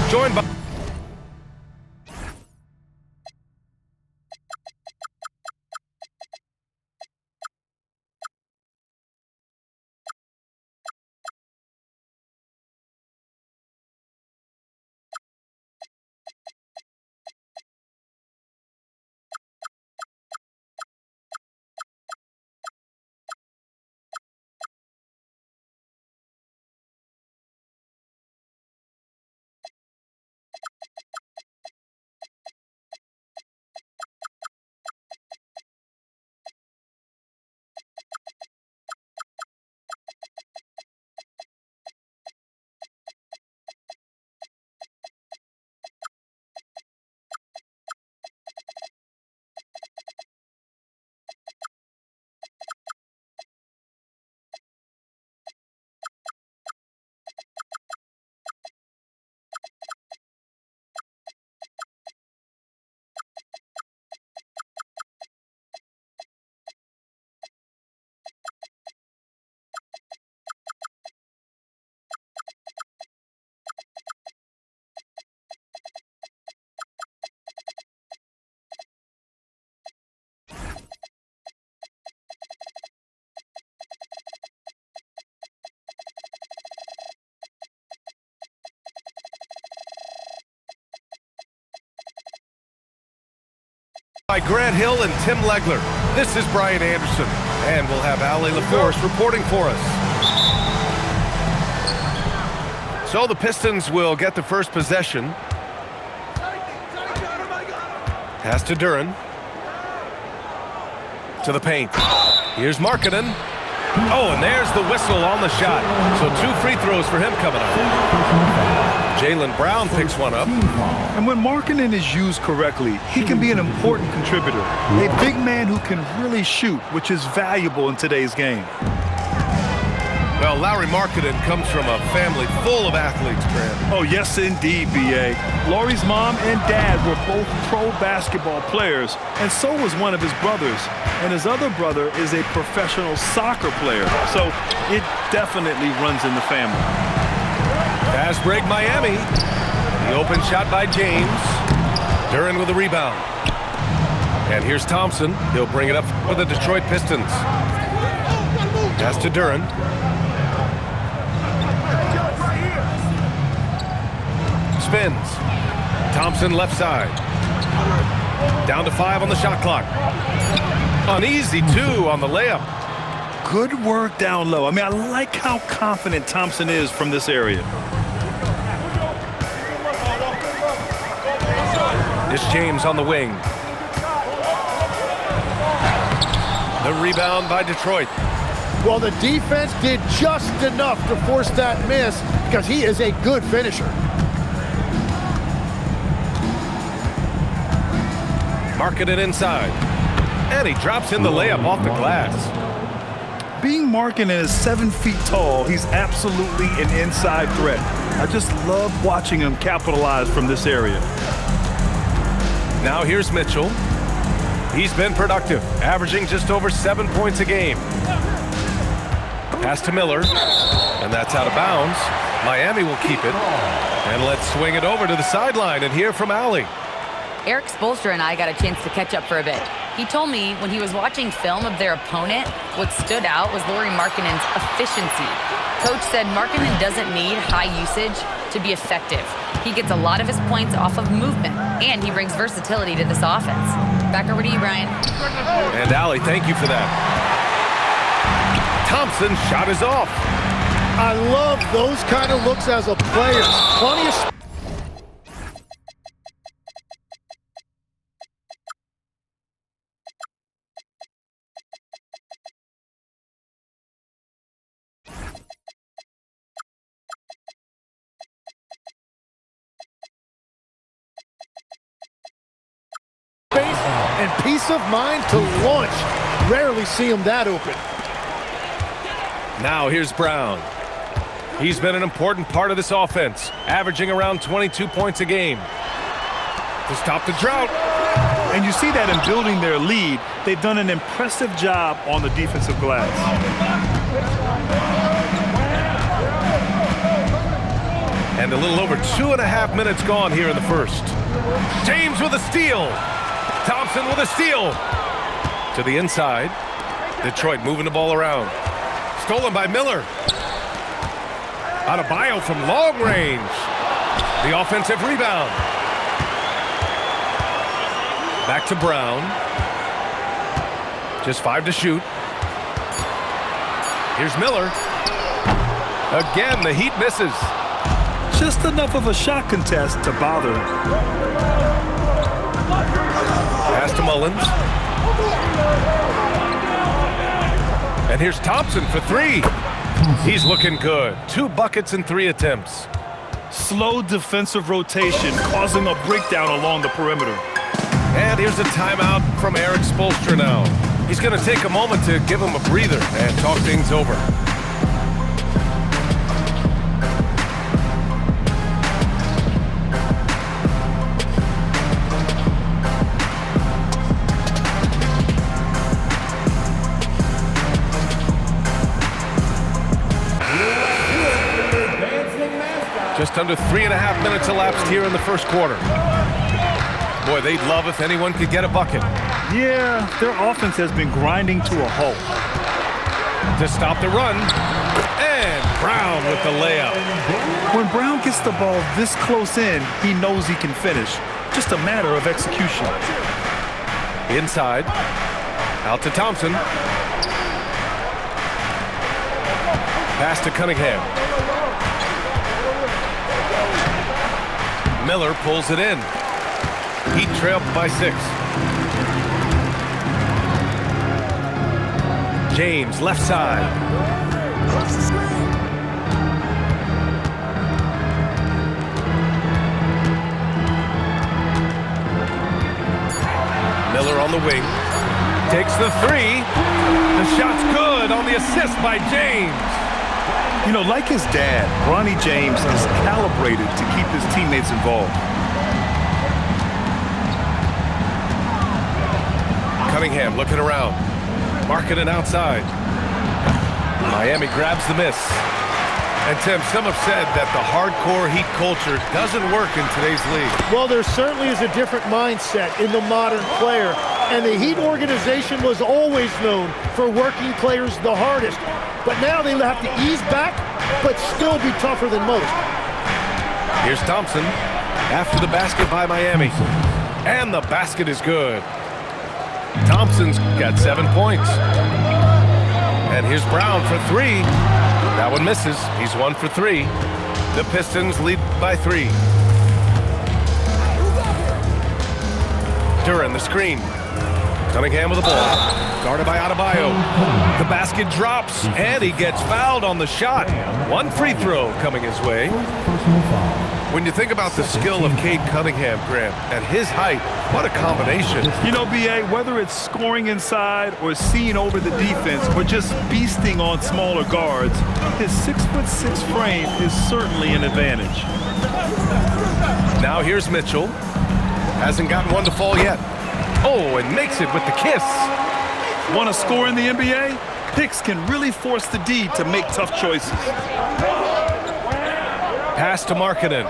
joined by... by Grant Hill and Tim Legler. This is Brian Anderson, and we'll have Ali LaForce reporting for us. So the Pistons will get the first possession. Pass to Duran. To the paint. Here's Markkanen. Oh, and there's the whistle on the shot. So 2 free throws for him coming up. Jaylen Brown picks one up. And when Markkanen is used correctly, he can be an important contributor. A big man who can really shoot, which is valuable in today's game. Well, Lauri Markkanen comes from a family full of athletes, Grant. Oh, yes, indeed, B.A. Lauri's mom and dad were both pro basketball players, and so was one of his brothers. And his other brother is a professional soccer player, so it definitely runs in the family. Fast break, Miami. The open shot by James. Duran with a rebound. And here's Thompson. He'll bring it up for the Detroit Pistons. Pass to Duran. Spins. Thompson left side. Down to 5 on the shot clock. An easy 2 on the layup. Good work down low. I mean, I like how confident Thompson is from this area. It's James on the wing. The rebound by Detroit. Well, the defense did just enough to force that miss because he is a good finisher. Markkanen inside. And he drops in the layup off the glass. Being Markkanen is 7 feet tall, he's absolutely an inside threat. I just love watching him capitalize from this area. Now here's Mitchell. He's been productive, averaging just over 7 points a game. Pass to Miller, and that's out of bounds. Miami will keep it. And let's swing it over to the sideline and hear from Ali. Eric Spoelstra and I got a chance to catch up for a bit. He told me when he was watching film of their opponent, what stood out was Lauri Markkanen's efficiency. Coach said Markkanen doesn't need high usage to be effective. He gets a lot of his points off of movement, and he brings versatility to this offense. Back over to you, Brian. And Ali, thank you for that. Thompson's shot is off. I love those kind of looks as a player. Plenty of... and peace of mind to launch. Rarely see him that open. Now here's Brown. He's been an important part of this offense, averaging around 22 points a game. To stop the drought. And you see that in building their lead, they've done an impressive job on the defensive glass. And a little over 2.5 minutes gone here in the first. James with a steal. Thompson with a steal. To the inside. Detroit moving the ball around. Stolen by Miller. Adebayo from long range. The offensive rebound. Back to Brown. Just 5 to shoot. Here's Miller. Again, the Heat misses. Just enough of a shot contest to bother him. Pass to Mullins. And here's Thompson for 3. He's looking good. 2 buckets and 3 attempts. Slow defensive rotation causing a breakdown along the perimeter. And here's a timeout from Eric Spoelstra now. He's going to take a moment to give him a breather and talk things over. Just under 3.5 minutes elapsed here in the first quarter. Boy, they'd love if anyone could get a bucket. Yeah, their offense has been grinding to a halt. To stop the run, and Brown with the layup. When Brown gets the ball this close in, he knows he can finish. Just a matter of execution. Inside, out to Thompson. Pass to Cunningham. Miller pulls it in. Heat trailed by 6. James, left side. Miller on the wing. Takes the 3. The shot's good on the assist by James. You know, like his dad, Bronny James is calibrated to keep his teammates involved. Cunningham looking around. Marking it outside. Miami grabs the miss. And Tim, some have said that the hardcore Heat culture doesn't work in today's league. Well, there certainly is a different mindset in the modern player. And the Heat organization was always known for working players the hardest. But now they have to ease back, but still be tougher than most. Here's Thompson after the basket by Miami. And the basket is good. Thompson's got 7 points. And here's Brown for 3. That one misses. He's 1 for 3. The Pistons lead by 3. Duran, the screen. Cunningham with the ball. Guarded by Adebayo. The basket drops, and he gets fouled on the shot. 1 free throw coming his way. When you think about the skill of Cade Cunningham, Grant, at his height, what a combination. You know, B.A., whether it's scoring inside or seeing over the defense or just beasting on smaller guards, his 6'6" frame is certainly an advantage. Now here's Mitchell. Hasn't gotten one to fall yet. Oh, and makes it with the kiss. Want to score in the NBA? Picks can really force the D to make tough choices. Pass to Markkanen.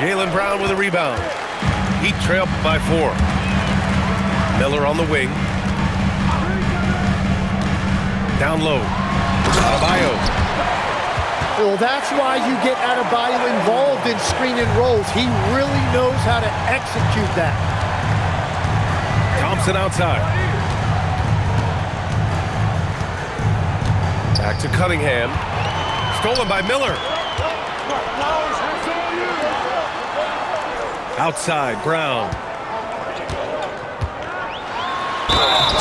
Jaylen Brown with a rebound. Heat trailed by 4. Miller on the wing. Down low. Adebayo. Well, that's why you get Adebayo involved in screen and rolls. He really knows how to execute that. Thompson outside. Back to Cunningham. Stolen by Miller. Outside, Brown.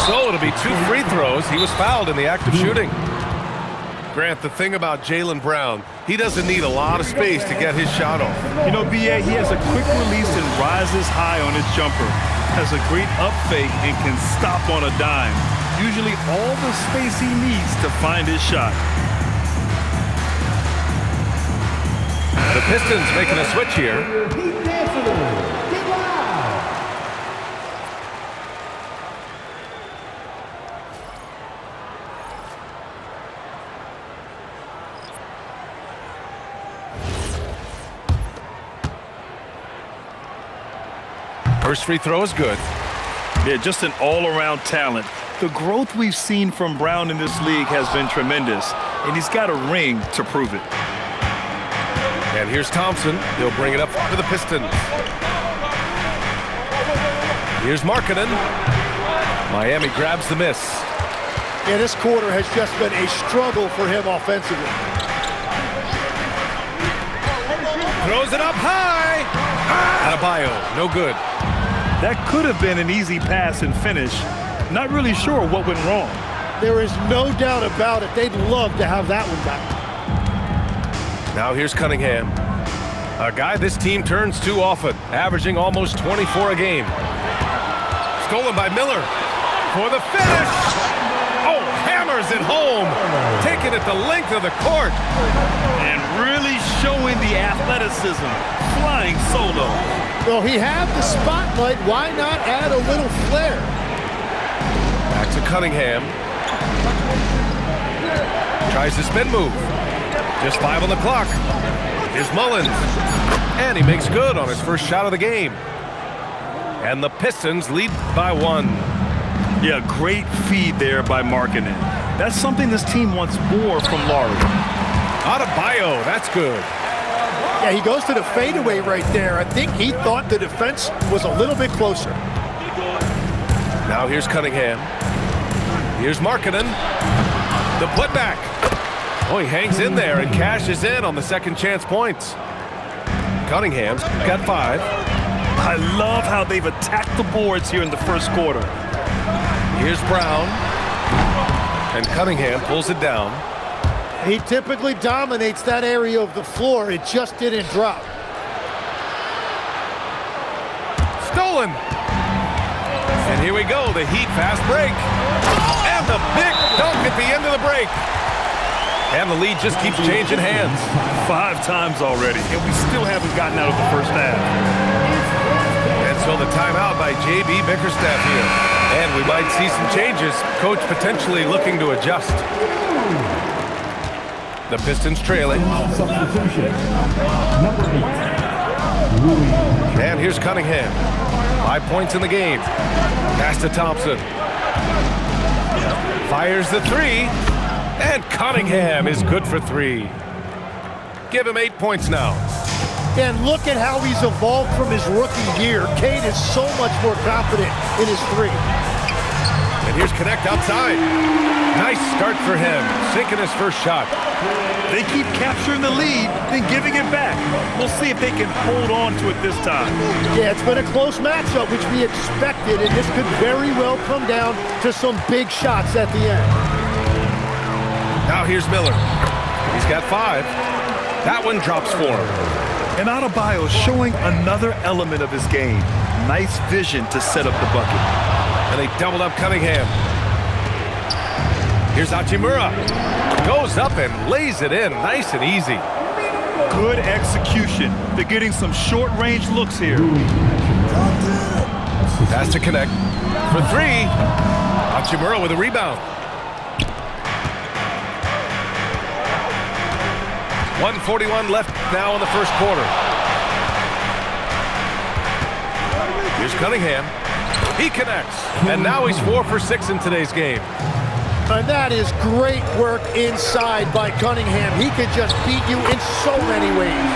So it'll be 2 free throws. He was fouled in the act of shooting. Grant, the thing about Jaylen Brown, he doesn't need a lot of space to get his shot off. You know, B.A., he has a quick release and rises high on his jumper. Has a great up fake and can stop on a dime. Usually all the space he needs to find his shot. The Pistons making a switch here. First free throw is good. Yeah, just an all-around talent. The growth we've seen from Brown in this league has been tremendous, and he's got a ring to prove it. And here's Thompson. He'll bring it up for the Pistons. Here's Markkanen. Miami grabs the miss. Yeah, this quarter has just been a struggle for him offensively. Throws it up high. Adebayo, no good. That could have been an easy pass and finish. Not really sure what went wrong. There is no doubt about it. They'd love to have that one back. Now here's Cunningham. A guy this team turns to often, averaging almost 24 a game. Stolen by Miller for the finish. Oh, hammers it home. Taking it the length of the court. And really showing the athleticism. Flying solo. Well, he had the spotlight. Why not add a little flair? Back to Cunningham. Tries the spin move. Just 5 on the clock. Here's Mullins. And he makes good on his first shot of the game. And the Pistons lead by 1. Yeah, great feed there by Markkanen. That's something this team wants more from Laurie. Adebayo, that's good. Yeah, he goes to the fadeaway right there. I think he thought the defense was a little bit closer. Now here's Cunningham. Here's Markkanen. The putback. Oh, he hangs in there and cashes in on the second chance points. Cunningham's got 5. I love how they've attacked the boards here in the first quarter. Here's Brown. And Cunningham pulls it down. He typically dominates that area of the floor. It just didn't drop. Stolen. And here we go, the Heat fast break. And the big dunk at the end of the break. And the lead just keeps changing hands. 5 times already, and we still haven't gotten out of the first half. And so the timeout by J.B. Bickerstaff here. And we might see some changes. Coach potentially looking to adjust. The Pistons trailing. Substitution. Number 8. And here's Cunningham. 5 points in the game. Pass to Thompson. Fires the 3. And Cunningham is good for 3. Give him 8 points now. And look at how he's evolved from his rookie year. Cade is so much more confident in his 3. And here's Connect outside. Nice start for him, sinking his first shot. They keep capturing the lead, then giving it back. We'll see if they can hold on to it this time. Yeah, it's been a close matchup, which we expected, and this could very well come down to some big shots at the end. Now here's Miller. He's got 5. That one drops for him. And Adebayo showing another element of his game. Nice vision to set up the bucket. And they doubled up Cunningham. Here's Hachimura. Goes up and lays it in, nice and easy. Good execution. They're getting some short-range looks here. Pass to Connect for 3. Hachimura with a rebound. 1:41 left now in the first quarter. Here's Cunningham. He connects. And now he's 4 for 6 in today's game. And that is great work inside by Cunningham. He could just beat you in so many ways.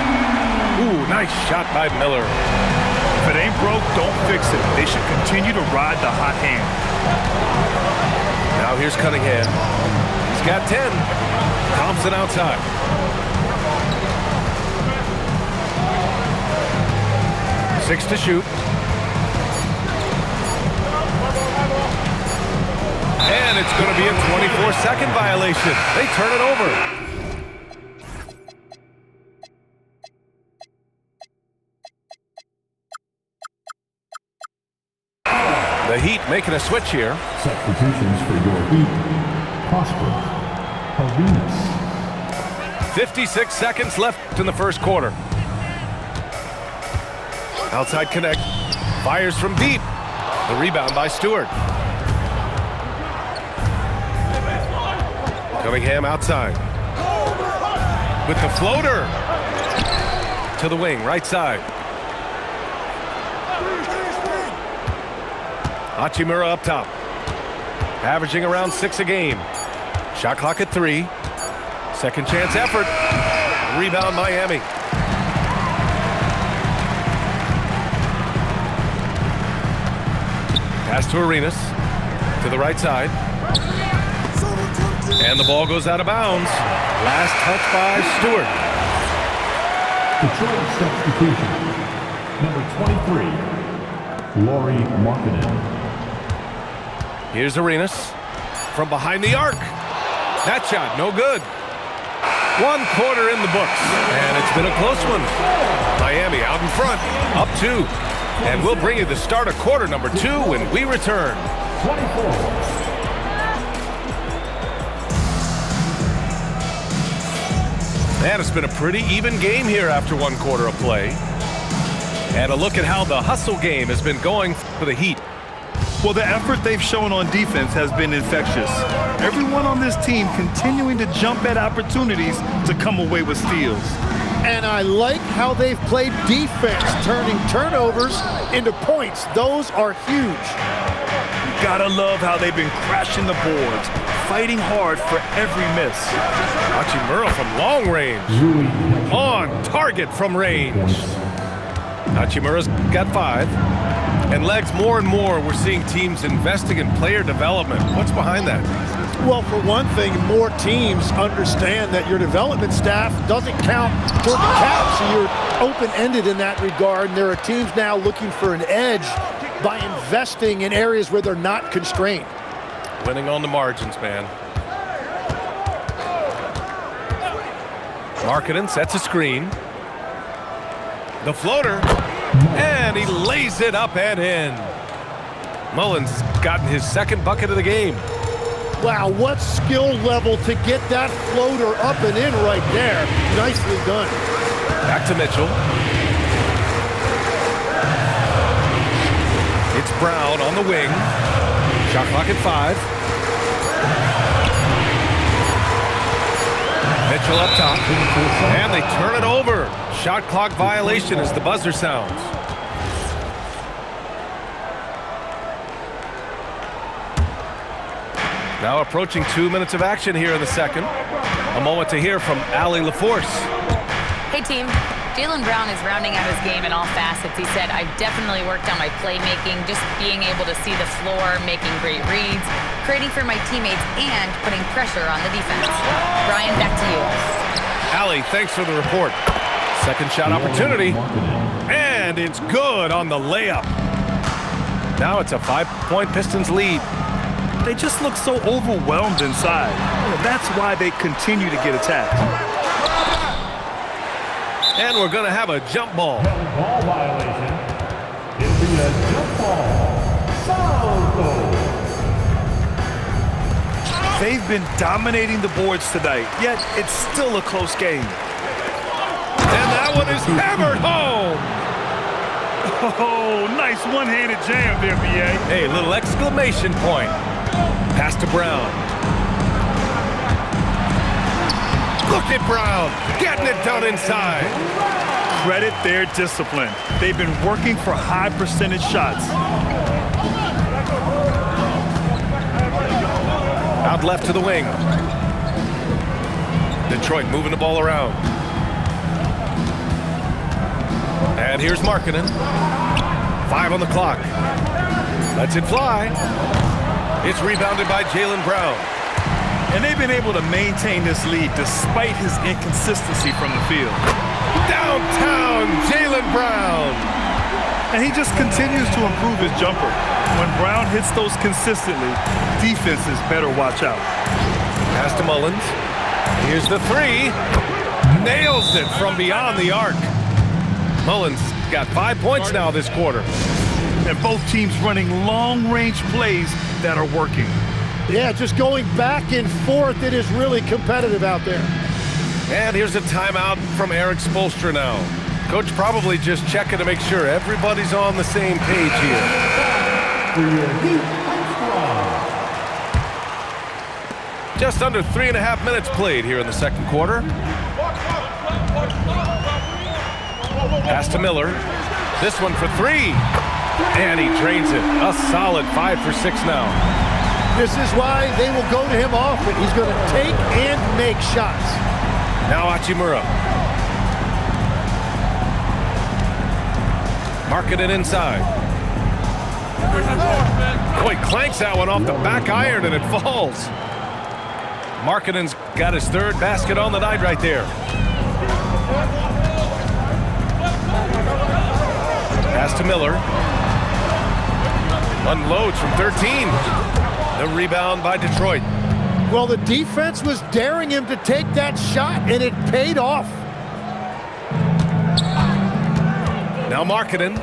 Ooh, nice shot by Miller. If it ain't broke, don't fix it. They should continue to ride the hot hand. Now here's Cunningham. He's got 10. Thompson outside. Six to shoot. And it's going to be a 24-second violation. They turn it over. The Heat making a switch here. Substitutions for your Heat. Prosper. Arenas. 56 seconds left in the first quarter. Outside Connect. Fires from deep. The rebound by Stewart. Cunningham outside. With the floater. To the wing, right side. Hachimura up top. Averaging around 6 a game. Shot clock at 3. Second chance effort. Rebound Miami. Pass to Arenas. To the right side. And the ball goes out of bounds. Last touch by Stewart. Detroit substitution. Number 23, Lauri Markkanen. Here's Arenas from behind the arc. That shot, no good. 1 quarter in the books, and it's been a close one. Miami out in front, up 2. And we'll bring you the start of quarter number 2 when we return. 24. And it's been a pretty even game here after 1 quarter of play. And a look at how the hustle game has been going for the Heat. Well, the effort they've shown on defense has been infectious. Everyone on this team continuing to jump at opportunities to come away with steals. And I like how they've played defense, turning turnovers into points. Those are huge. Gotta love how they've been crashing the boards, fighting hard for every miss. Hachimura from long range. On target from range. Hachimura's got 5. And Legs, more and more, we're seeing teams investing in player development. What's behind that? Well, for one thing, more teams understand that your development staff doesn't count toward the cap, so you're open-ended in that regard. And there are teams now looking for an edge by investing in areas where they're not constrained. Winning on the margins, man. Markkanen sets a screen. The floater. And he lays it up and in. Mullins gotten his 2nd bucket of the game. Wow, what skill level to get that floater up and in right there. Nicely done. Back to Mitchell. It's Brown on the wing. Shot clock at 5. Mitchell up top. And they turn it over. Shot clock violation as the buzzer sounds. Now approaching 2 minutes of action here in the second. A moment to hear from Allie LaForce. Hey, team. Jaylen Brown is rounding out his game in all facets. He said, I've definitely worked on my playmaking, just being able to see the floor, making great reads, creating for my teammates, and putting pressure on the defense. Brian, back to you. Allie, thanks for the report. Second shot opportunity. And it's good on the layup. Now it's a 5-point Pistons lead. They just look so overwhelmed inside. That's why they continue to get attacked. And we're going to have a jump ball. Ball violation. It'll be a jump ball. Foul goal. They've been dominating the boards tonight, yet it's still a close game. And that one is hammered home. Oh, nice one-handed jam there, B.A. Hey, little exclamation point. Pass to Brown. Look at Brown, getting it done inside. Credit their discipline. They've been working for high percentage shots. Out left to the wing. Detroit moving the ball around. And here's Markkanen. 5 on the clock. Lets it fly. It's rebounded by Jaylen Brown. And they've been able to maintain this lead despite his inconsistency from the field. Downtown Jaylen Brown. And he just continues to improve his jumper. When Brown hits those consistently, defenses better watch out. Pass to Mullins. Here's the 3. Nails it from beyond the arc. Mullins got 5 points now this quarter. And both teams running long-range plays that are working. Yeah, just going back and forth. It is really competitive out there. And here's a timeout from Eric Spoelstra now. Coach probably just checking to make sure everybody's on the same page here. Just under 3.5 minutes played here in the second quarter. Pass to Miller. This one for 3. And he drains it. A solid 5 for 6 now. This is why they will go to him often. He's going to take and make shots. Now Hachimura. Marking it inside. Boy, clanks that one off the back iron and it falls. Markkanen's got his 3rd basket on the night right there. Pass to Miller. Unloads from 13. The rebound by Detroit. Well, the defense was daring him to take that shot, and it paid off. Now Markkanen.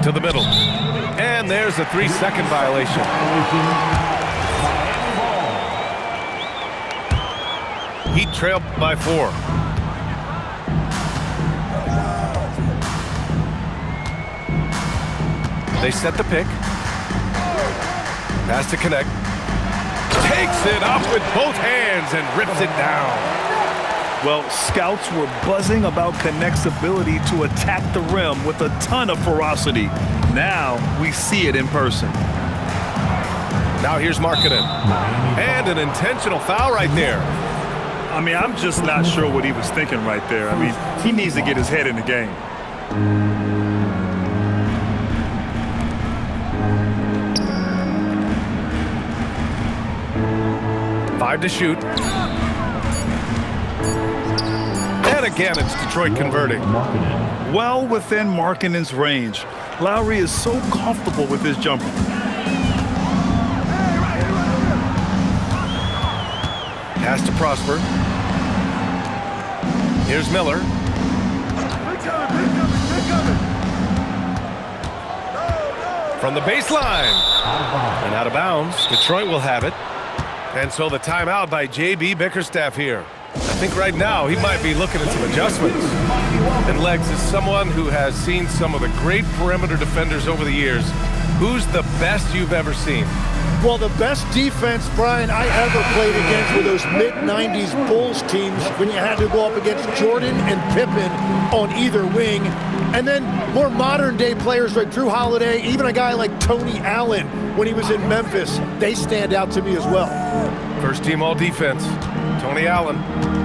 To the middle. And there's a 3-second violation. Heat trailed by 4. They set the pick. Pass to connect. Takes it up with both hands and rips it down. Well, scouts were buzzing about Connect's ability to attack the rim with a ton of ferocity. Now we see it in person. Now here's Markkanen. And an intentional foul right there. I mean, I'm just not sure what he was thinking right there. I mean, he needs to get his head in the game. Five to shoot. And again, it's Detroit converting. Well within Markkanen's range. Lowry is so comfortable with his jumper. Pass to Prosper. Here's Miller. From the baseline. And out of bounds. Detroit will have it. And so the timeout by J.B. Bickerstaff here. I think right now he might be looking at some adjustments. And Legs, is someone who has seen some of the great perimeter defenders over the years. Who's the best you've ever seen? Well, the best defense, Brian, I ever played against were those mid-90s Bulls teams when you had to go up against Jordan and Pippen on either wing. And then more modern-day players like Drew Holiday, even a guy like Tony Allen when he was in Memphis, they stand out to me as well. First team all defense, Tony Allen.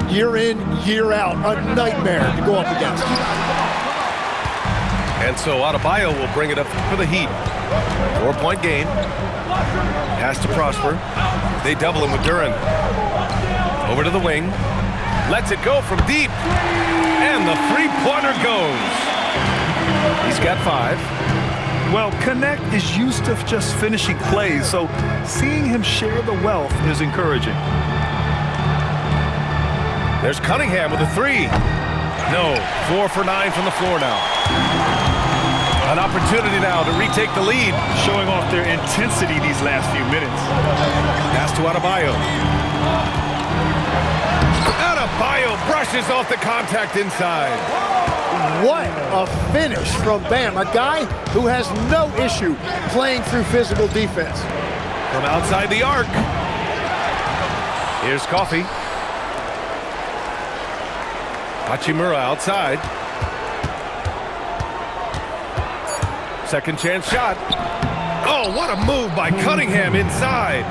Year in, year out, a nightmare to go up against. And so Adebayo will bring it up for the Heat. 4-point game. Pass to Prosper. They double him with Duren. Over to the wing. Lets it go from deep. And the three-pointer goes. He's got 5. Well, Connect is used to just finishing plays, so seeing him share the wealth is encouraging. There's Cunningham with a 3. No, 4 for 9 from the floor now. An opportunity now to retake the lead. Showing off their intensity these last few minutes. Pass to Adebayo. Adebayo brushes off the contact inside. What a finish from Bam, a guy who has no issue playing through physical defense. From outside the arc. Here's Coffey. Hachimura outside. Second chance shot. Oh, what a move by Cunningham inside.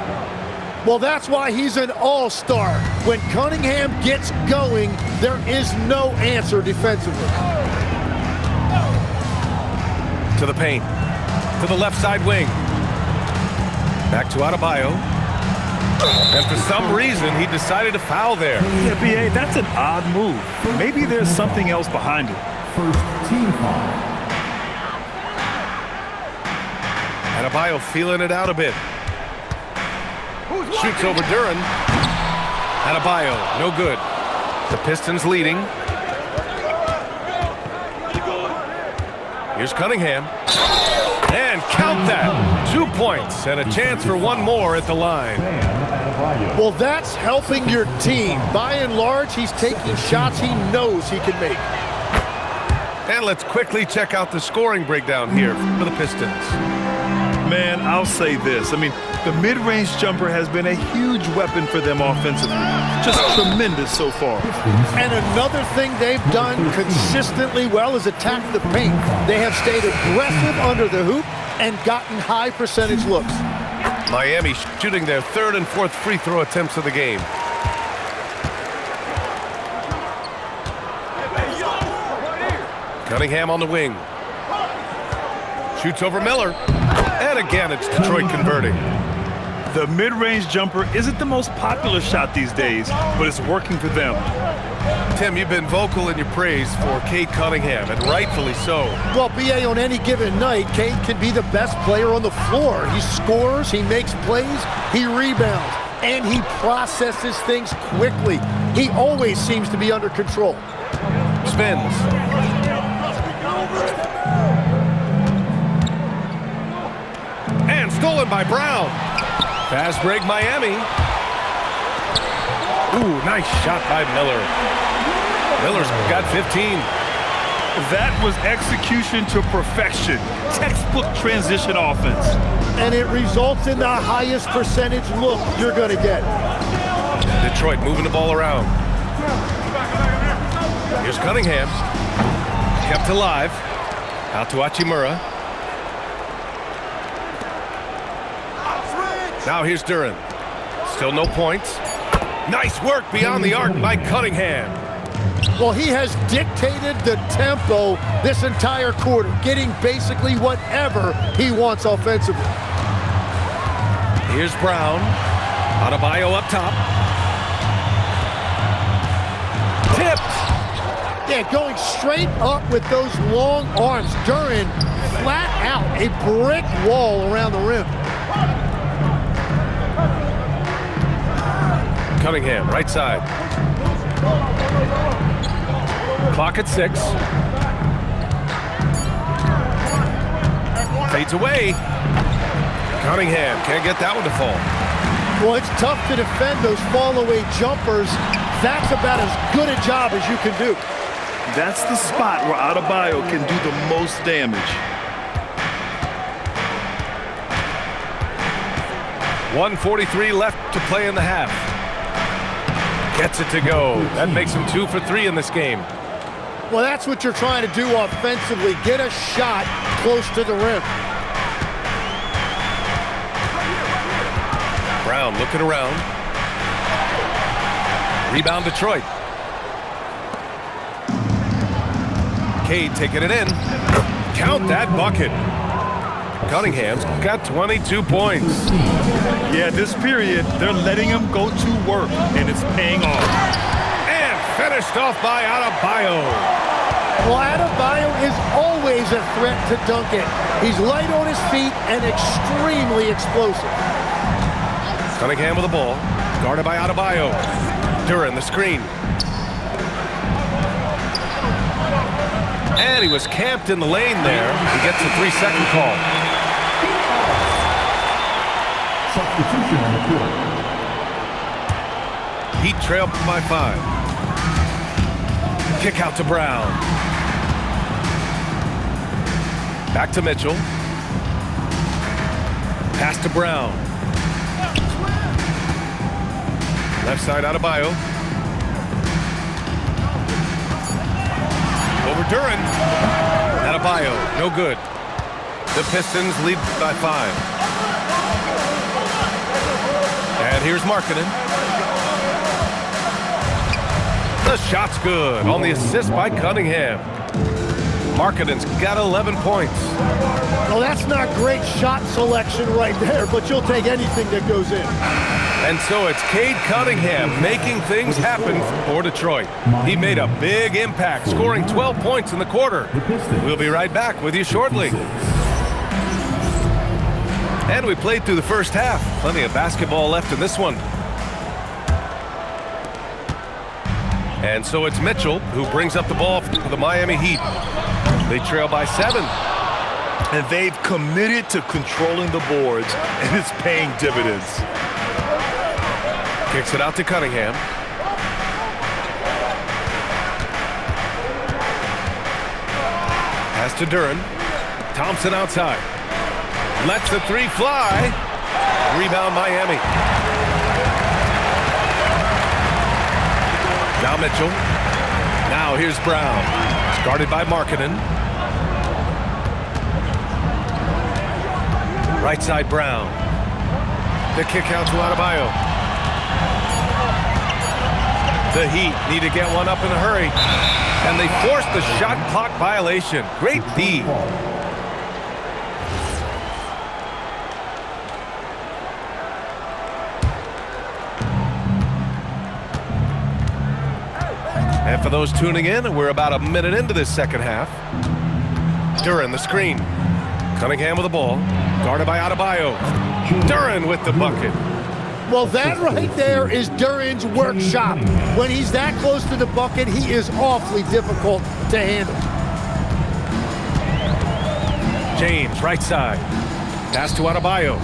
Well, that's why he's an all-star. When Cunningham gets going, there is no answer defensively. To the paint. To the left side wing. Back to Adebayo. And for some reason, he decided to foul there. Yeah, B.A., that's an odd move. Maybe there's something else behind it. First team foul. Adebayo feeling it out a bit. Shoots over Duren. Adebayo, no good. The Pistons leading. Here's Cunningham. And count that. 2 points and a chance for one more at the line. Well, that's helping your team. By and large, he's taking shots he knows he can make. And let's quickly check out the scoring breakdown here for the Pistons. Man, I'll say this. I mean, The mid-range jumper has been a huge weapon for them offensively. Just tremendous so far. And another thing they've done consistently well is attack the paint. They have stayed aggressive under the hoop and gotten high percentage looks. Miami shooting their third and fourth free throw attempts of the game. Cunningham on the wing. Shoots over Miller. And again, it's Detroit converting. The mid-range jumper isn't the most popular shot these days, but it's working for them. Tim, you've been vocal in your praise for Cade Cunningham, and rightfully so. Well, BA, on any given night, Cade can be the best player on the floor. He scores, he makes plays, he rebounds, and he processes things quickly. He always seems to be under control. Spins. And stolen by Brown. Fast break Miami. Ooh, nice shot by Miller. Miller's got 15. That was execution to perfection. Textbook transition offense. And it results in the highest percentage look you're going to get. Detroit moving the ball around. Here's Cunningham. Kept alive. Out to Hachimura. Now here's Duren. Still no points. Nice work beyond the arc by Cunningham. Well, he has dictated the tempo this entire quarter, getting basically whatever he wants offensively. Here's Brown. Adebayo up top. Tipped. Yeah, going straight up with those long arms. Duren flat out, a brick wall around the rim. Cunningham, right side. Clock at 6. Fades away. Cunningham can't get that one to fall. Well, it's tough to defend those fall-away jumpers. That's about as good a job as you can do. That's the spot where Adebayo can do the most damage. 1:43 left to play in the half. Gets it to go. That makes him 2 for 3 in this game. Well, that's what you're trying to do offensively. Get a shot close to the rim. Brown looking around. Rebound Detroit. Cade taking it in. Count that bucket. Cunningham's got 22 points. Yeah, this period, they're letting him go to work, and it's paying off. And finished off by Adebayo. Well, Adebayo is always a threat to dunk it. He's light on his feet and extremely explosive. Cunningham with the ball. Guarded by Adebayo. Duren the screen. And he was camped in the lane there. He gets a 3-second call. Substitution on the court. Heat trail by 5. Kick out to Brown. Back to Mitchell. Pass to Brown. Left side Adebayo. Over Duren. Adebayo, no good. The Pistons lead by 5. And here's Markkanen. The shot's good on the assist by Cunningham. Markkanen's got 11 points. Well, that's not great shot selection right there, but you'll take anything that goes in. And so it's Cade Cunningham making things happen for Detroit. He made a big impact, scoring 12 points in the quarter. We'll be right back with you shortly. And we played through the first half. Plenty of basketball left in this one. And so it's Mitchell who brings up the ball for the Miami Heat. They trail by 7. And they've committed to controlling the boards, and it's paying dividends. Kicks it out to Cunningham. Pass to Duren. Thompson outside. Lets the 3 fly. Rebound Miami. Now Mitchell. Now here's Brown. It's guarded by Markkanen. Right side Brown. The kick out to Adebayo. The Heat need to get one up in a hurry. And they forced the shot clock violation. Great D. And for those tuning in, we're about a minute into this second half. Duren, the screen. Cunningham with the ball. Guarded by Adebayo. Duren with the bucket. Well, that right there is Duren's workshop. When he's that close to the bucket, he is awfully difficult to handle. James, right side. Pass to Adebayo.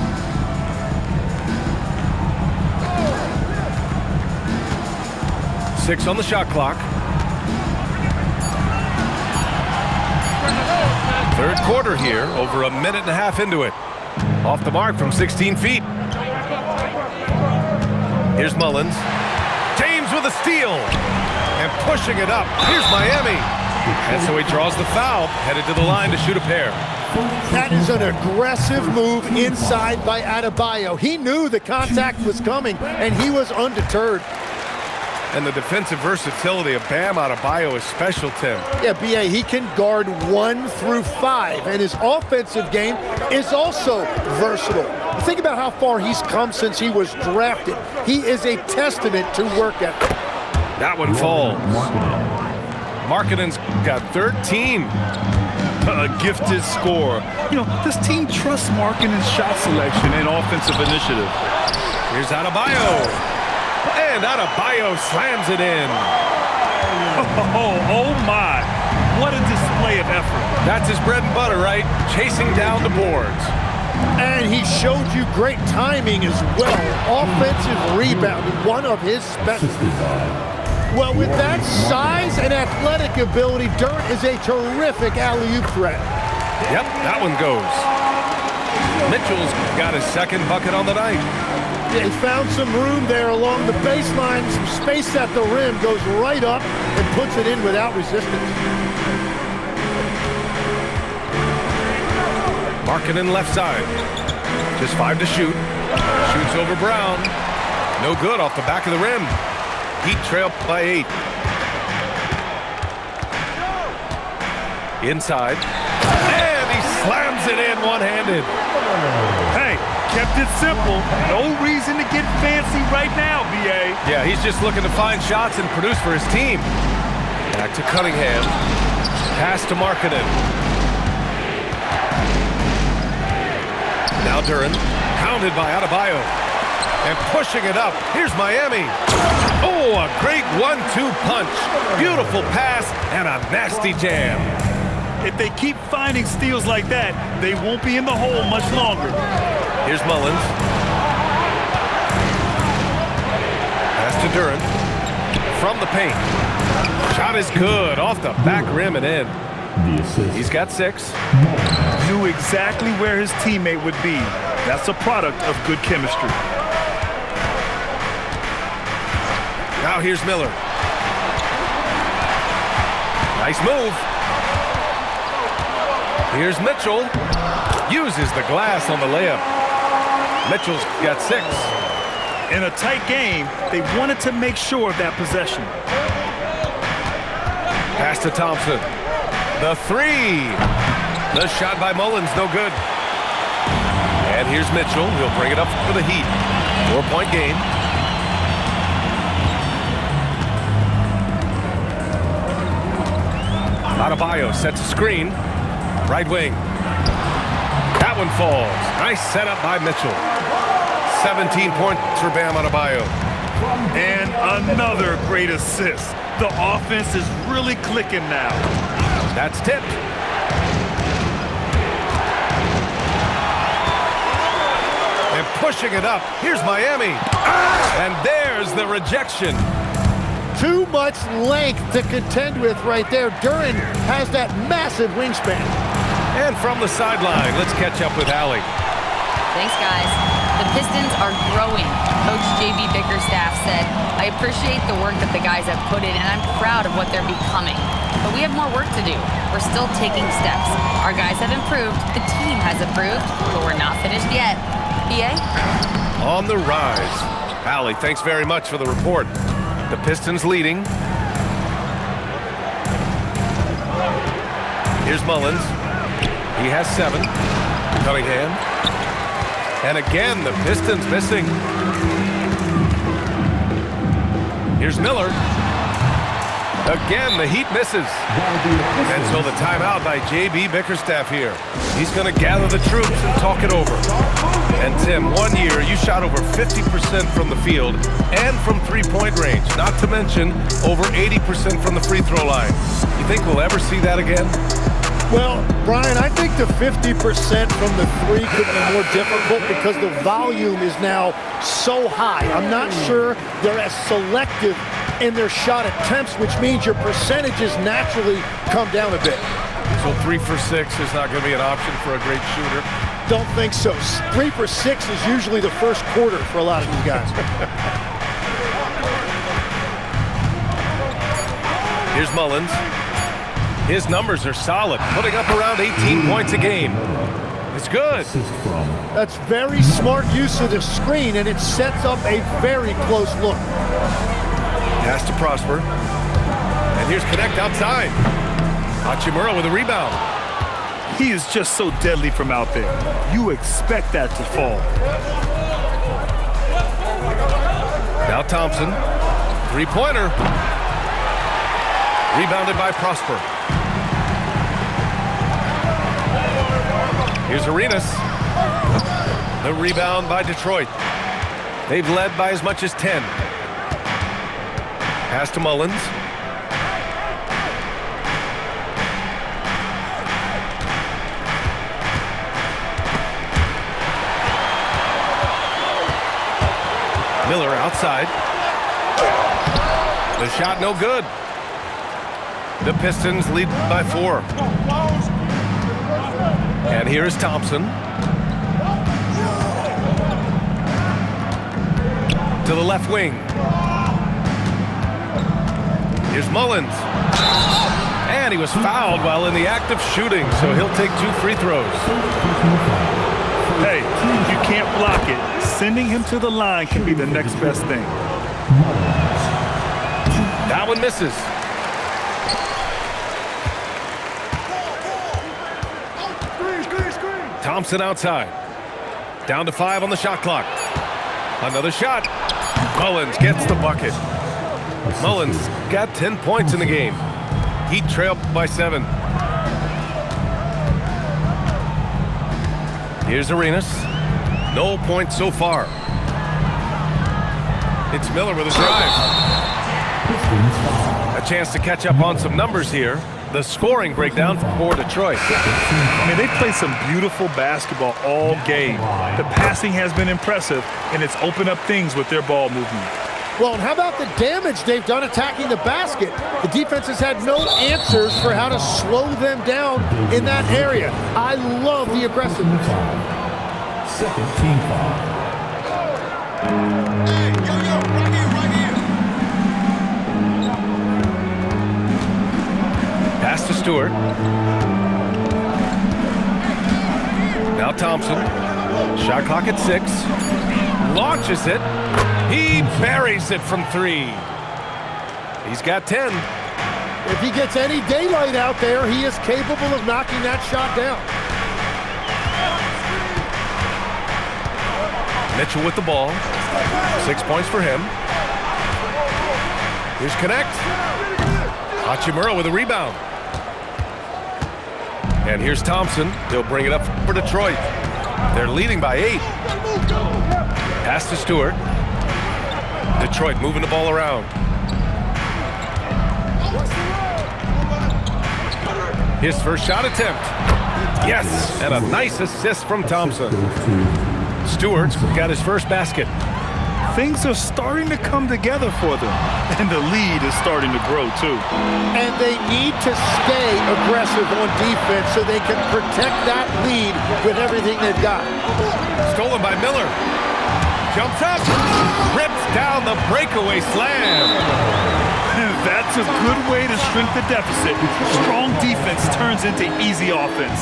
Six on the shot clock. Third quarter here, over a minute and a half into it. Off the mark from 16 feet. Here's Mullins. James with a steal. And pushing it up. Here's Miami. And so he draws the foul, headed to the line to shoot a pair. That is an aggressive move inside by Adebayo. He knew the contact was coming, and he was undeterred. And the defensive versatility of Bam Adebayo is special, Tim. Yeah, B.A., he can guard 1 through 5, and his offensive game is also versatile. Think about how far he's come since he was drafted. He is a testament to work ethic. That one falls. Markkanen's got 13. A gifted scorer. You know, this team trusts Markkanen's shot selection and offensive initiative. Here's Adebayo. And Adebayo slams it in. Oh my. What a display of effort. That's his bread and butter, right? Chasing down the boards. And he showed you great timing as well. Offensive rebounding, one of his specialties. Well, with that size and athletic ability, Duren is a terrific alley-oop threat. Yep, that one goes. Mitchell's got his second bucket on the night. He found some room there along the baseline, some space at the rim, goes right up and puts it in without resistance. Markkanen left side. Just 5 to shoot. Shoots over Brown. No good off the back of the rim. Heat trail by 8. Inside. And he slams it in one-handed. Hey, kept it simple. No reason to get fancy right now, B.A. Yeah, he's just looking to find shots and produce for his team. Back to Cunningham. Pass to Markkanen. Now Duren, pounded by Adebayo. And pushing it up. Here's Miami. Oh, a great 1-2 punch. Beautiful pass and a nasty jam. If they keep finding steals like that, they won't be in the hole much longer. Here's Mullins. Pass to Duren. From the paint. Shot is good. Off the back rim and in. He's got 6. Knew exactly where his teammate would be. That's a product of good chemistry. Now here's Miller. Nice move. Here's Mitchell. Uses the glass on the layup. Mitchell's got 6. In a tight game, they wanted to make sure of that possession. Pass to Thompson. The 3. The shot by Mullins, no good. And here's Mitchell. He'll bring it up for the Heat. 4-point game. Adebayo sets a screen. Right wing. That one falls. Nice setup by Mitchell. 17 points for Bam Adebayo. And another great assist. The offense is really clicking now. That's tipped. And pushing it up. Here's Miami. And there's the rejection. Too much length to contend with right there. Duren has that massive wingspan. And from the sideline, let's catch up with Allie. Thanks, guys. The Pistons are growing. Coach J.B. Bickerstaff said, "I appreciate the work that the guys have put in, and I'm proud of what they're becoming. But we have more work to do. We're still taking steps. Our guys have improved, the team has improved, but we're not finished yet." PA? On the rise. Allie, thanks very much for the report. The Pistons leading. Here's Mullins. He has 7. Cunningham. And again, the Pistons missing. Here's Miller. Again, the Heat misses. And so the timeout by J.B. Bickerstaff here. He's going to gather the troops and talk it over. And Tim, 1 year, you shot over 50% from the field and from three-point range. Not to mention over 80% from the free throw line. You think we'll ever see that again? Well, Brian, I think the 50% from the three could be more difficult because the volume is now so high. I'm not sure they're as selective in their shot attempts, which means your percentages naturally come down a bit. So 3 for 6 is not going to be an option for a great shooter? Don't think so. 3 for 6 is usually the first quarter for a lot of these guys. Here's Mullins. His numbers are solid, putting up around 18 points a game. It's good. That's very smart use of the screen, and it sets up a very close look. Pass to Prosper. And here's Connect outside. Hachimura with a rebound. He is just so deadly from out there. You expect that to fall. Now Thompson. Three-pointer. Rebounded by Prosper. Here's Arenas. The rebound by Detroit. They've led by as much as 10. Pass to Mullins. Miller outside. The shot no good. The Pistons lead by 4. And here is Thompson. To the left wing. Here's Mullins. And he was fouled while in the act of shooting, so he'll take 2 free throws. Hey, you can't block it. Sending him to the line can be the next best thing. That one misses. Thompson outside. Down to 5 on the shot clock. Another shot. Mullins gets the bucket. Mullins got 10 points in the game. Heat trailed by 7. Here's Arenas. No points so far. It's Miller with a drive. A chance to catch up on some numbers here. The scoring breakdown for Detroit. I mean, they played some beautiful basketball all game. The passing has been impressive, and it's opened up things with their ball movement. Well, and how about the damage they've done attacking the basket? The defense has had no answers for how to slow them down in that area. I love the aggressiveness. Second team foul. Pass to Stewart. Now Thompson. Shot clock at 6. Launches it. He buries it from 3. He's got 10. If he gets any daylight out there, he is capable of knocking that shot down. Mitchell with the ball. 6 points for him. Here's Connect. Hachimura with a rebound. And here's Thompson. He'll bring it up for Detroit. They're leading by 8. Pass to Stewart. Detroit moving the ball around. His first shot attempt. Yes, and a nice assist from Thompson. Stewart's got his first basket. Things are starting to come together for them, and the lead is starting to grow too. And they need to stay aggressive on defense so they can protect that lead with everything they've got. Stolen by Miller. jumps up, rips down the breakaway slam. That's a good way to shrink the deficit. Strong defense turns into easy offense.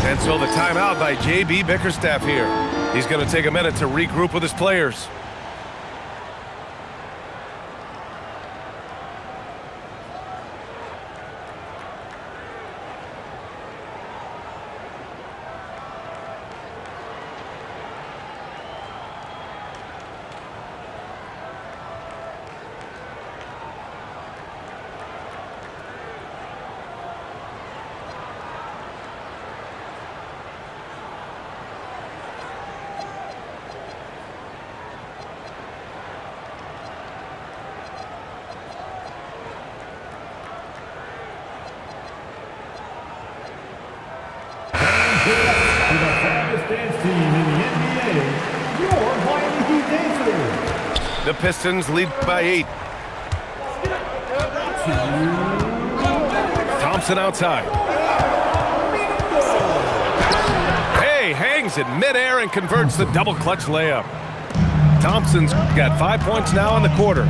And so the timeout by J.B. Bickerstaff here. He's going to take a minute to regroup with his players. The Pistons lead by 8. Thompson outside. Hey, hangs it midair and converts the double clutch layup. Thompson's got 5 points now in the quarter.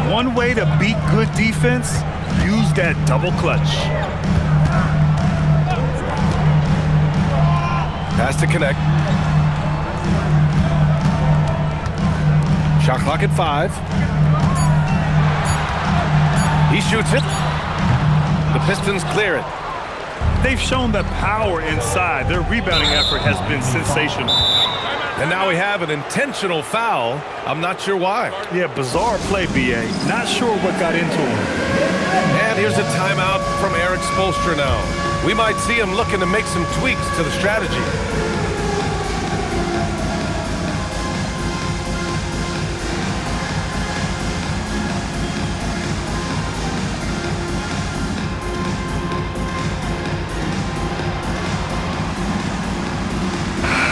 One way to beat good defense, use that double clutch. Pass to connect. Shot clock at 5. He shoots it. The Pistons clear it. They've shown the power inside. Their rebounding effort has been sensational. And now we have an intentional foul. I'm not sure why. Yeah, bizarre play, B.A. Not sure what got into him. And here's a timeout from Eric Spoelstra now. We might see him looking to make some tweaks to the strategy.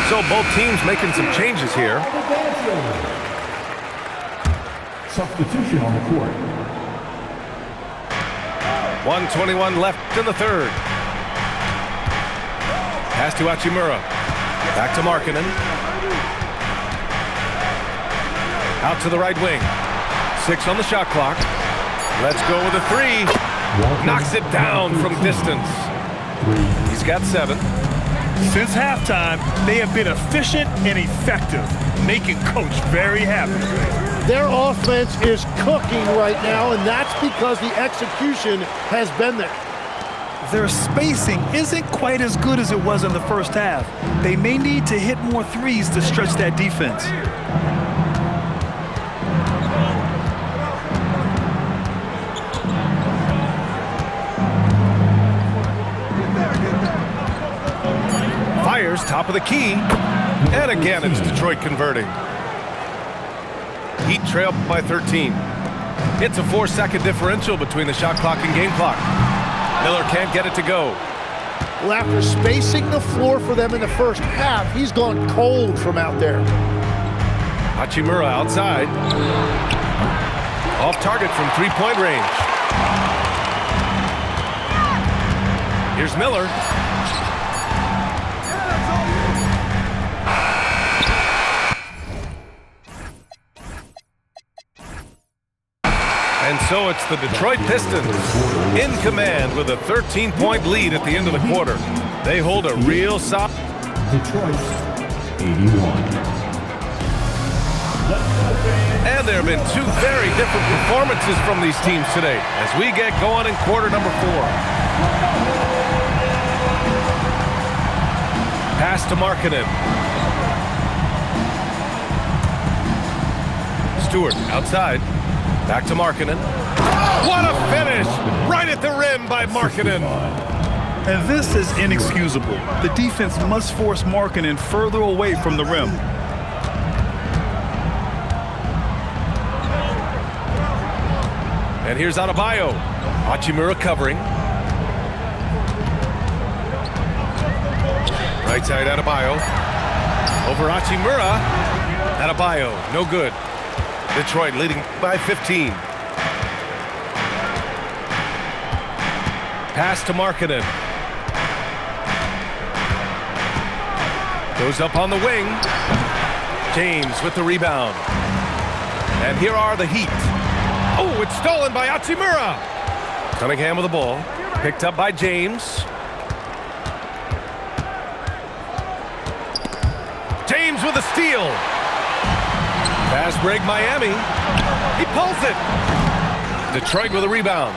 So both teams making some changes here. Substitution on the court. 1:21 left in the third. Pass to Hachimura. Back to Markkanen. Out to the right wing. 6 on the shot clock. Let's go with a 3. Knocks it down from distance. He's got 7. Since halftime, they have been efficient and effective, making Coach very happy. Their offense is cooking right now, and that's because the execution has been there. Their spacing isn't quite as good as it was in the first half. They may need to hit more threes to stretch that defense. Fires top of the key. And again, it's Detroit converting. Heat trail by 13. It's a 4-second differential between the shot clock and game clock. Miller can't get it to go. Well, after spacing the floor for them in the first half, he's gone cold from out there. Hachimura outside. Off target from 3-point range. Here's Miller. And so it's the Detroit Pistons in command with a 13-point lead at the end of the quarter. They hold a real solid. Detroit, 81. And there have been 2 very different performances from these teams today as we get going in quarter number 4. Pass to Markkanen. Stewart outside. Back to Markkanen. What a finish! Right at the rim by Markkanen. And this is inexcusable. The defense must force Markkanen further away from the rim. And here's Adebayo. Hachimura covering. Right side Adebayo. Over Hachimura. Adebayo, no good. Detroit leading by 15. Pass to Markkanen. Goes up on the wing. James with the rebound. And here are the Heat. Oh, it's stolen by Hachimura. Cunningham with the ball. Picked up by James. James with a steal. Fast break Miami. He pulls it. Detroit with a rebound.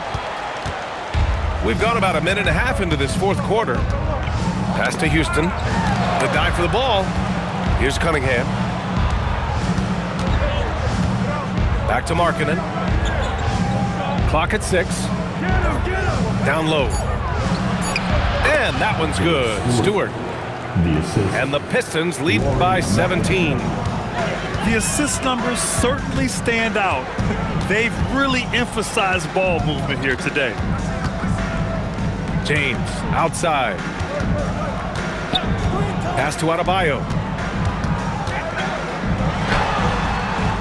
We've gone about a minute and a half into this fourth quarter. Pass to Houston. The dive for the ball. Here's Cunningham. Back to Markkanen. Clock at 6. Down low. And that one's good. Stewart. And the Pistons lead by 17. The assist numbers certainly stand out. They've really emphasized ball movement here today. James outside. Pass to Adebayo.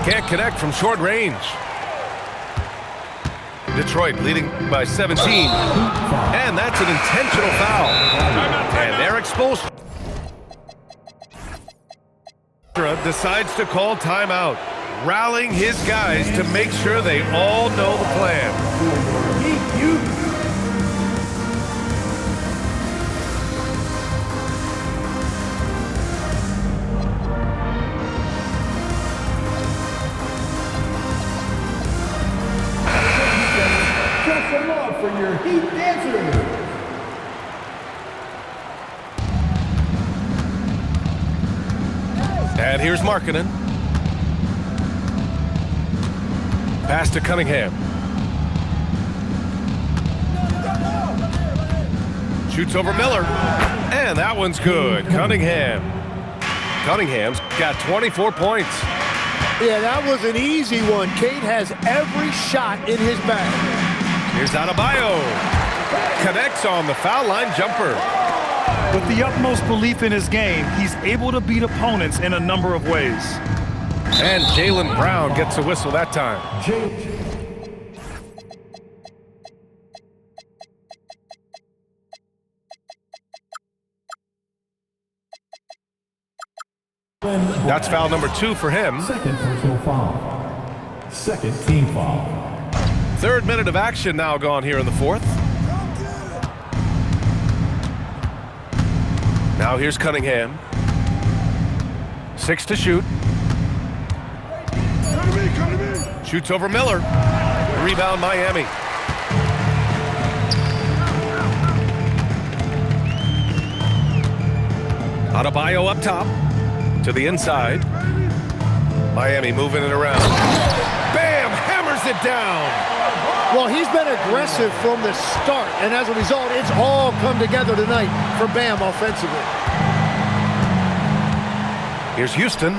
Can't connect from short range. Detroit leading by 17. And that's an intentional foul. And they're exposed. Decides to call timeout, rallying his guys to make sure they all know the plan. Show some love for your Heat dancers. And here's Markkanen. Pass to Cunningham. Shoots over Miller. And that one's good. Cunningham's got 24 points. Yeah, that was an easy one. Cade has every shot in his bag. Here's Adebayo. Connects on the foul line jumper. With the utmost belief in his game, he's able to beat opponents in a number of ways. And Jaylen Brown gets a whistle that time. That's foul number 2 for him. Second personal foul. Second team foul. Third minute of action now gone here in the fourth. Now here's Cunningham. 6 to shoot. Shoots over Miller. Rebound Miami. Adebayo up top. To the inside. Miami moving it around. Bam! Hammers it down. Well, he's been aggressive from the start, and as a result, it's all come together tonight for Bam offensively. Here's Houston.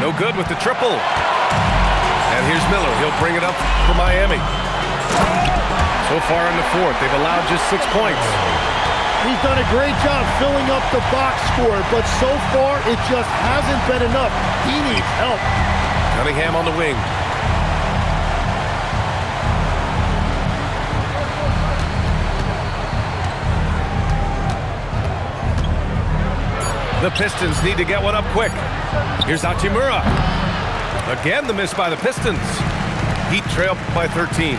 No good with the triple. And here's Miller. He'll bring it up for Miami. So far in the fourth, they've allowed just 6 points. He's done a great job filling up the box score, but so far it just hasn't been enough. He needs help. Cunningham on the wing. The Pistons need to get one up quick. Here's Hachimura. Again, the miss by the Pistons. Heat trail by 13.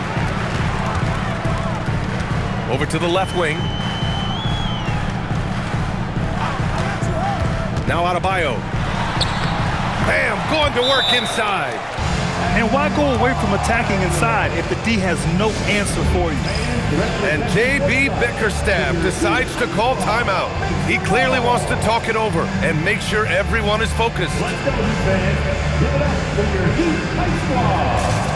Over to the left wing. Now Adebayo. Bam, going to work inside. And why go away from attacking inside if the D has no answer for you? And J.B. Bickerstaff decides to call timeout. He clearly wants to talk it over and make sure everyone is focused. Let's go, fans. Give it up for your Heat High Squad.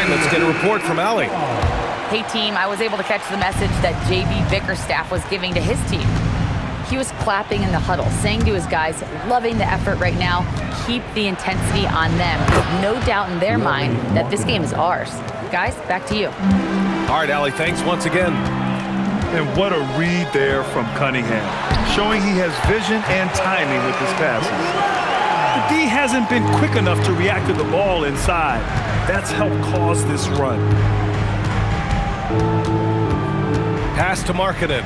Let's get a report from Allie. Hey team, I was able to catch the message that J.B. Bickerstaff was giving to his team. He was clapping in the huddle, saying to his guys, loving the effort right now, keep the intensity on them. No doubt in their mind that this game is ours. Guys, back to you. All right, Allie, thanks once again. And what a read there from Cunningham, showing he has vision and timing with his passes. The D hasn't been quick enough to react to the ball inside. That's helped cause this run. Pass to Markkanen.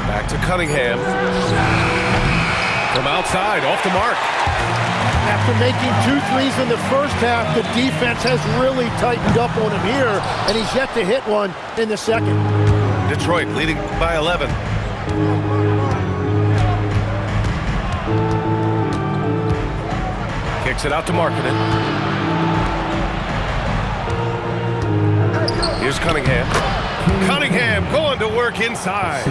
Back to Cunningham. From outside, off the mark. After making 2 threes in the first half, the defense has really tightened up on him here, and he's yet to hit one in the second. Detroit leading by 11. Kicks it out to Markkanen. Here's Cunningham. Cunningham going to work inside.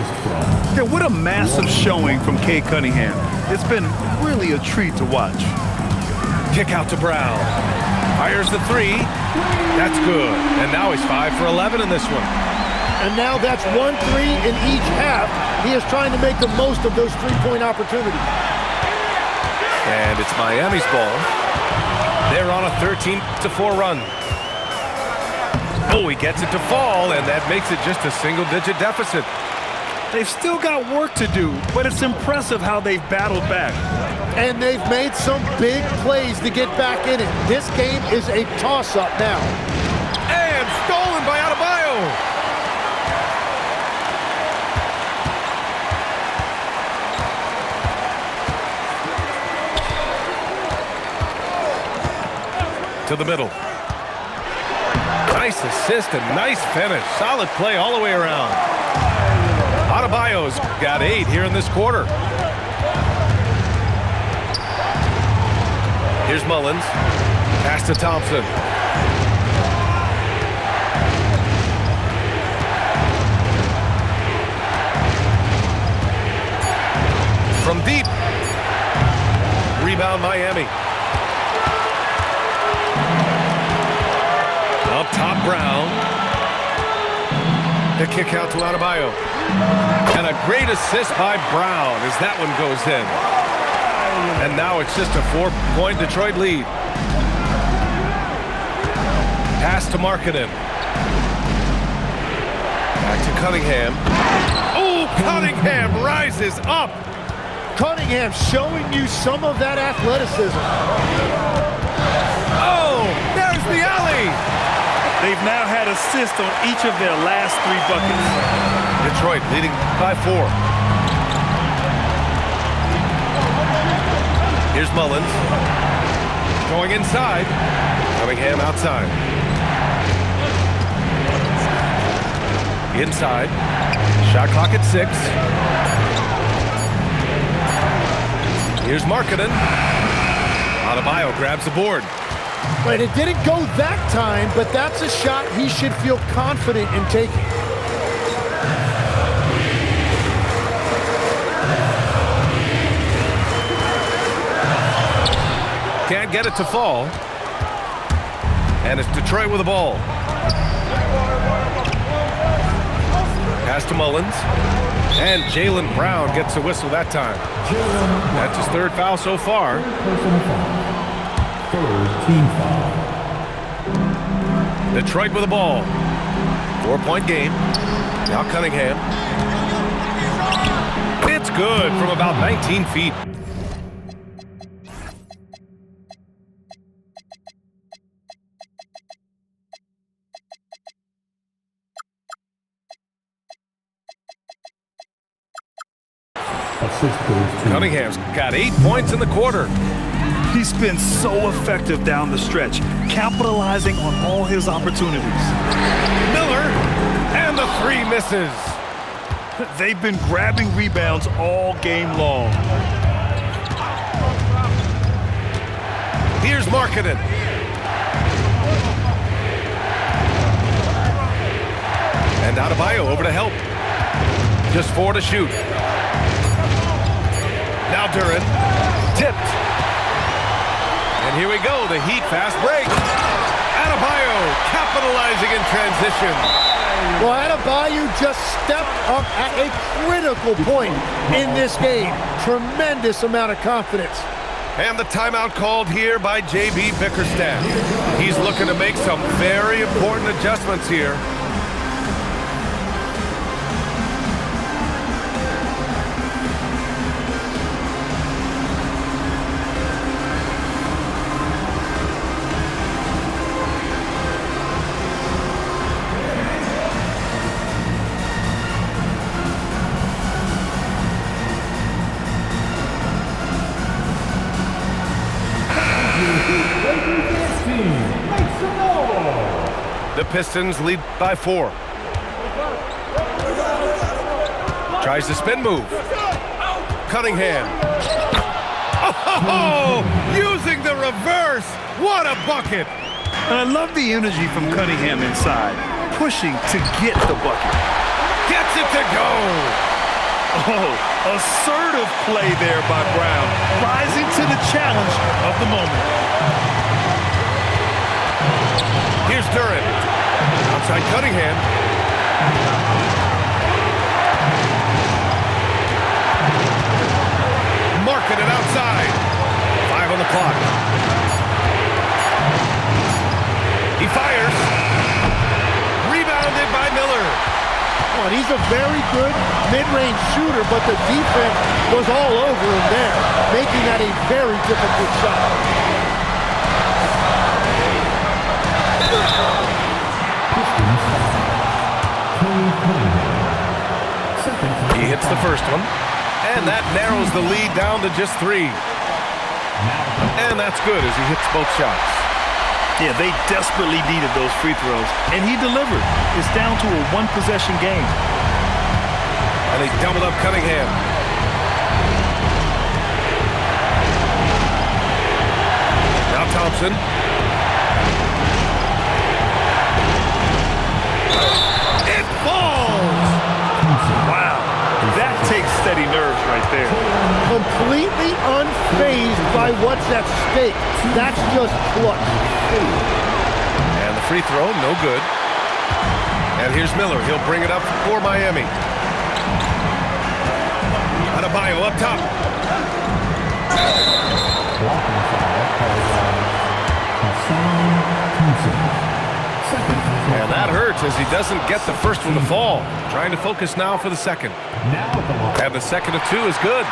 Yeah, what a massive showing from Cade Cunningham. It's been really a treat to watch. Kick out to Brown. Fires the 3. That's good. And now he's 5 for 11 in this one. And now that's 1 3 in each half. He is trying to make the most of those 3-point opportunities. And it's Miami's ball. They're on a 13-4 run. Oh, he gets it to fall, and that makes it just a single-digit deficit. They've still got work to do, but it's impressive how they've battled back. And they've made some big plays to get back in it. This game is a toss-up now. And stolen by Adebayo. To the middle. Nice assist and nice finish. Solid play all the way around. Adebayo's got 8 here in this quarter. Here's Mullins. Pass to Thompson. From deep. Rebound Miami. Up top, Brown. The kick out to Adebayo. And a great assist by Brown as that one goes in. And now it's just a 4-point Detroit lead. Pass to Markkanen. Back to Cunningham. Oh, Cunningham rises up. Cunningham showing you some of that athleticism. Oh, there's the alley. They've now had assists on each of their last 3 buckets. Detroit leading by 4. Here's Mullins. Going inside. Cunningham outside. Inside. Shot clock at 6. Here's Markkanen. Adebayo grabs the board. Right, it didn't go that time, but that's a shot he should feel confident in taking. Can't get it to fall. And it's Detroit with the ball. Pass to Mullins. And Jaylen Brown gets a whistle that time. That's his 3rd foul so far. Personal foul. 3rd team foul. Detroit with the ball. 4-point game. Now Cunningham. It's good from about 19 feet. Cunningham's got 8 points in the quarter. He's been so effective down the stretch, capitalizing on all his opportunities. Miller, and the 3 misses. They've been grabbing rebounds all game long. Here's Markkanen. And Adebayo over to help. Just 4 to shoot. Now Duran. Tipped. And here we go, the Heat fast break. Adebayo capitalizing in transition. Well, Adebayo just stepped up at a critical point in this game. Tremendous amount of confidence. And the timeout called here by J.B. Bickerstaff. He's looking to make some very important adjustments here. The Pistons lead by 4. Tries the spin move. Cunningham. Oh, using the reverse. What a bucket. And I love the energy from Cunningham inside, pushing to get the bucket. Gets it to go. Oh, assertive play there by Brown, rising to the challenge of the moment. Here's Duran. Outside Cunningham. Marking it outside. 5 on the clock. He fires. Rebounded by Miller. Oh, and he's a very good mid-range shooter, but the defense was all over him there, making that a very difficult shot. He hits the first one, and that narrows the lead down to just 3. And that's good as he hits both shots. Yeah, they desperately needed those free throws, and he delivered. It's down to a one-possession game. And they doubled up Cunningham. Now Thompson. It falls! Wow, that takes steady nerves right there. Completely unfazed by what's at stake. That's just clutch. And the free throw, no good. And here's Miller. He'll bring it up for Miami. Adebayo up top. And that hurts as he doesn't get the first one to fall. Trying to focus now for the second. And the second of 2 is good.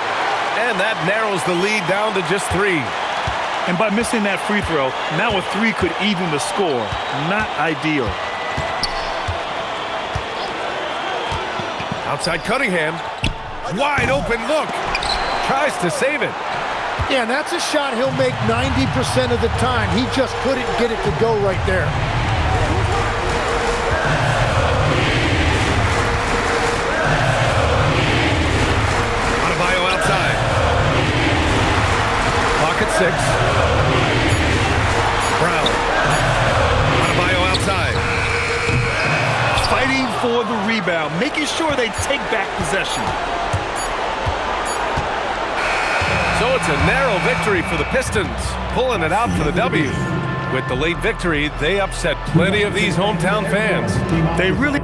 And that narrows the lead down to just 3. And by missing that free throw, now a 3 could even the score. Not ideal. Outside Cunningham. Wide open look. Tries to save it. Yeah, and that's a shot he'll make 90% of the time. He just couldn't get it to go right there. Adebayo outside. Clock at 6. Brown. Adebayo outside. Fighting for the rebound, making sure they take back possession. So it's a narrow victory for the Pistons, pulling it out for the W. With the late victory, they upset plenty of these hometown fans. They really